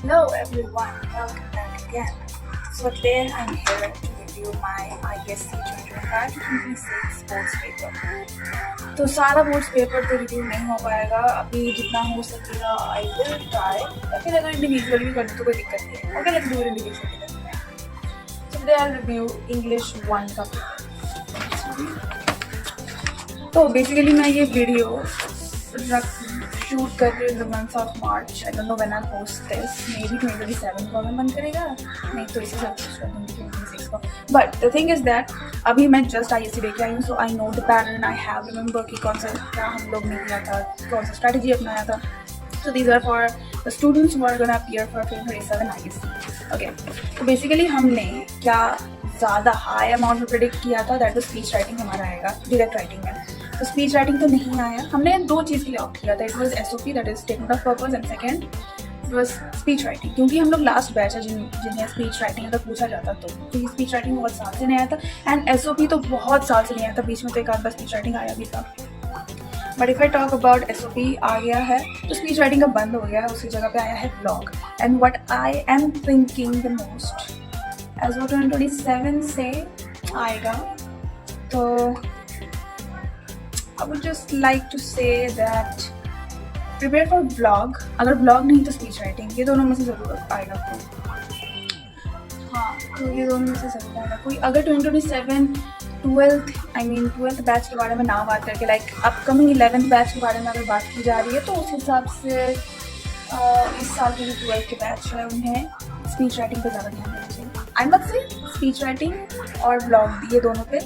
Hello everyone, welcome back again. So today I'm here to review my ISC 2025-2026 boards paper. तो सारा boards paper तो review नहीं हो पाएगा, अभी जितना हो सकेगा आई विल ट्राई, या फिर अगर इंडिविजुअली भी कर दूँ तो कोई दिक्कत नहीं है. Okay, let's do it individually करते हैं. So today I'll review English 1 का पेपर. तो बेसिकली मैं ये वीडियो शूट कर रही हूँ in the month of March. I don't know when I post this, may be 2027 को हमें मन करेगा, नहीं तो इसी साल पोस्ट कर दूँगी 2026 को. But the thing is that अभी मैं जस्ट ISC देख के आई हूँ, so I know the pattern. I have remember कि कौन सा क्या हम लोग ने किया था, कौन सा स्ट्रैटेजी अपनाया था. So these are for the students who are going to appear for 2027 ISC. Okay, तो बेसिकली हमने क्या ज़्यादा हाई अमाउंट में प्रेडिक्ट किया था, दैट वाज स्पीच राइटिंग हमारा आएगा डायरेक्ट राइटिंग में. तो स्पीच राइटिंग तो नहीं आया. हमने दो चीज़ के लिए ऑप्ट किया था. It was SOP, that is statement of purpose, and second it was speech writing. क्योंकि हम लोग लास्ट बैच है जिन्हें स्पीच राइटिंग अगर पूछा जाता तो क्योंकि स्पीच राइटिंग बहुत साल से नहीं आया था, एंड SOP तो बहुत साल से नहीं आया था. बीच में तो एक आध बार स्पीच राइटिंग आया भी था. But if I talk about SOP आ गया है तो स्पीच राइटिंग का बंद हो गया है, उसकी जगह पे आया है blog. And what I am thinking the most as वो 2027 से आएगा, तो I would just like to say that prepare for blog. अगर ब्लॉग नहीं तो स्पीच राइटिंग, ये दोनों में से ज़रूर आएगा कोई. हाँ, तो ये दोनों में से ज़रूर आएगा कोई. अगर 2027 ट्वेल्थ बैच के बारे में ना बात करके लाइक अपकमिंग 11th बैच के बारे में अगर बात की जा रही है, तो उस हिसाब से इस साल के जो 12th के बैच है उन्हें स्पीच राइटिंग पे ज़्यादा ध्यान देना चाहिए. I must say speech writing और ब्लॉग, ये दोनों पे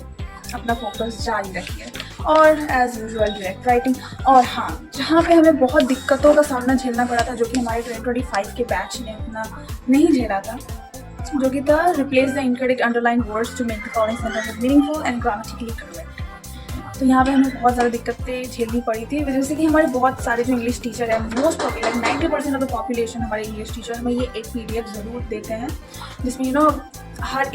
अपना फोकस जारी रखिए, और एज यूजुअल डायरेक्ट राइटिंग. और हाँ, जहाँ पे हमें बहुत दिक्कतों का सामना झेलना पड़ा था, जो कि हमारे 2025 के बैच ने अपना नहीं झेला था, जो कि था replace the incorrect underline words to make the following sentences meaningful and grammatically correct. तो यहाँ पे हमें बहुत ज़्यादा दिक्कतें झेलनी पड़ी थी, जैसे कि हमारे बहुत सारे जो इंग्लिश टीचर हैं, most popular 90% of the population हमारे इंग्लिश टीचर हमें ये एक PDF ज़रूर देते हैं जिसमें हर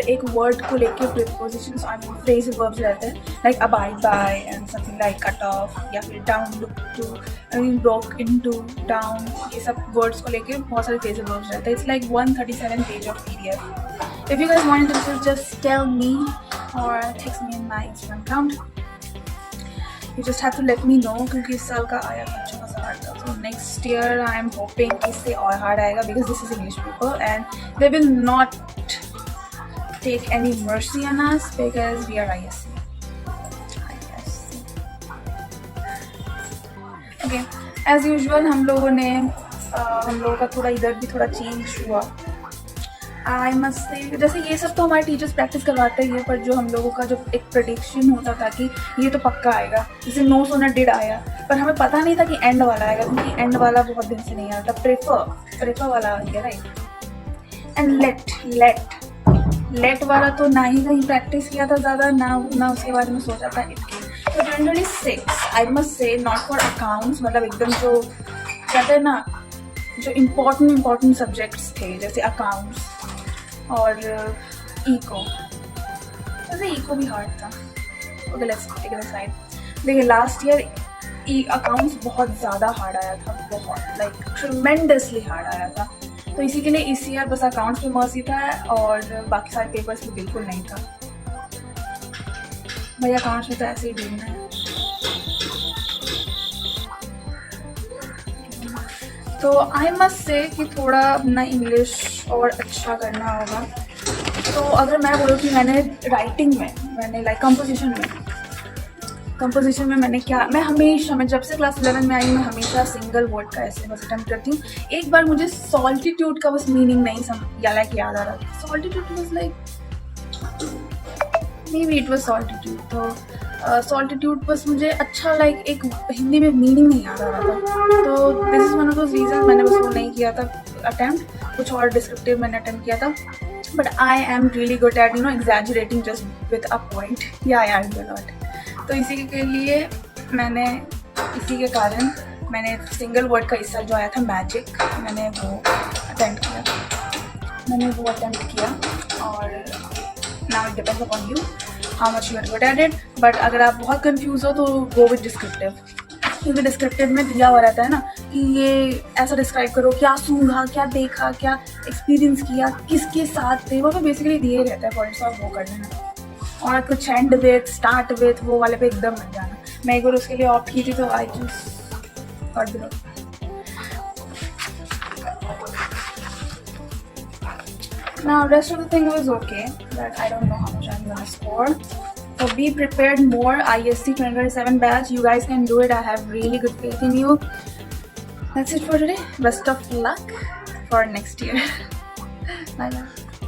एक वर्ड को लेके prepositions I mean phrasal verbs रहते हैं, like abide by and something like cut off, या फिर down look to, I mean broke into, down, ये सब वर्ड्स को लेके बहुत सारे फ्रेजल वर्ब्स रहते हैं. It's like 137 page of PDF. If you guys want to just tell me और text me in my Instagram account. You just have to let me know, क्योंकि इस साल का आया बच्चों का हार्ड था. So next year I am hoping इससे और हार्ड आएगा, because this is English paper and they will not take any mercy on us because we are ISC. Okay, as usual हम लोगों का थोड़ा इधर भी थोड़ा चेंज हुआ. आई मस्ट से जैसे ये सब तो हमारे टीचर्स प्रैक्टिस करवाते ही है, पर जो हम लोगों का जो एक प्रेडिक्शन होता था कि ये तो पक्का आएगा, जैसे नो सोना डिड आया, पर हमें पता नहीं था कि एंड वाला आएगा, क्योंकि एंड वाला बहुत दिन से नहीं आया था. प्रेफर वाला आ गया, राइट. एंड लेट वाला तो ना ही कहीं प्रैक्टिस किया था ज़्यादा, ना उसके बारे में सोचा था. तो 2026 I must say not for accounts, मतलब एकदम जो कहते हैं ना, जो इम्पॉर्टेंट सब्जेक्ट्स थे जैसे अकाउंट्स और इको. वैसे इको भी हार्ड था. Okay, let's take it aside. देखिए, लास्ट ईयर अकाउंट्स बहुत ज़्यादा हार्ड आया था, बहुत लाइक ट्रिमेंडसली हार्ड आया था. तो इसी के लिए इस ईयर बस अकाउंट्स पे मर्सी था, और बाकी सारे पेपर्स में बिल्कुल नहीं था. भैया अकाउंट्स में तो ऐसे ही ढूंढना है. तो आई मस्ट से कि थोड़ा अपना इंग्लिश और अच्छा करना होगा. तो अगर मैं बोलूँ कि मैंने राइटिंग में, मैंने लाइक कंपोजिशन में मैं जब से क्लास 11 में आई, मैं हमेशा सिंगल वर्ड का ऐसे बस अटेम्प्ट करती हूँ. एक बार मुझे सॉल्टिट्यूड का बस मीनिंग नहीं याद आ रहा था. Solitude was like, maybe it was solitude. तो सॉल्टिट्यूड बस मुझे अच्छा लाइक एक हिंदी में मीनिंग नहीं याद आ रहा था. तो this is one of those reason मैंने बस वो नहीं किया था अटैम्प्ट. कुछ और डिस्क्रिप्टिव मैंने अटैम्प्ट किया था. But I am really good at exaggerating just with a point. या आई डू नॉट. तो इसी के कारण मैंने सिंगल वर्ड का हिस्सा जो आया था मैजिक, मैंने वो अटेम्प्ट किया. और now it depends upon you how much you are good at it. But अगर आप बहुत कंफ्यूज हो तो गो विद डिस्क्रिप्टिव, क्योंकि डिस्क्रिप्टिव में दिया हुआ रहता है ना कि ये ऐसा डिस्क्राइब करो, क्या सूंघा, क्या देखा, क्या एक्सपीरियंस किया, किसके साथ थे, वो तो बेसिकली दिए रहता है पॉइंट्स ऑफ वो कर लेना। और कुछ एंड विथ, स्टार्ट विथ, वो वाले पे एकदम मत जाना। मैं एक बार उसके लिए ऑप्ट की थी तो I just got give up. Now rest of the thing was okay, but I don't know how much I'm gonna score. So be prepared more. ISC 2027 batch, you guys can do it. I have really good faith in you. That's it for today. Best of luck for next year. Bye bye.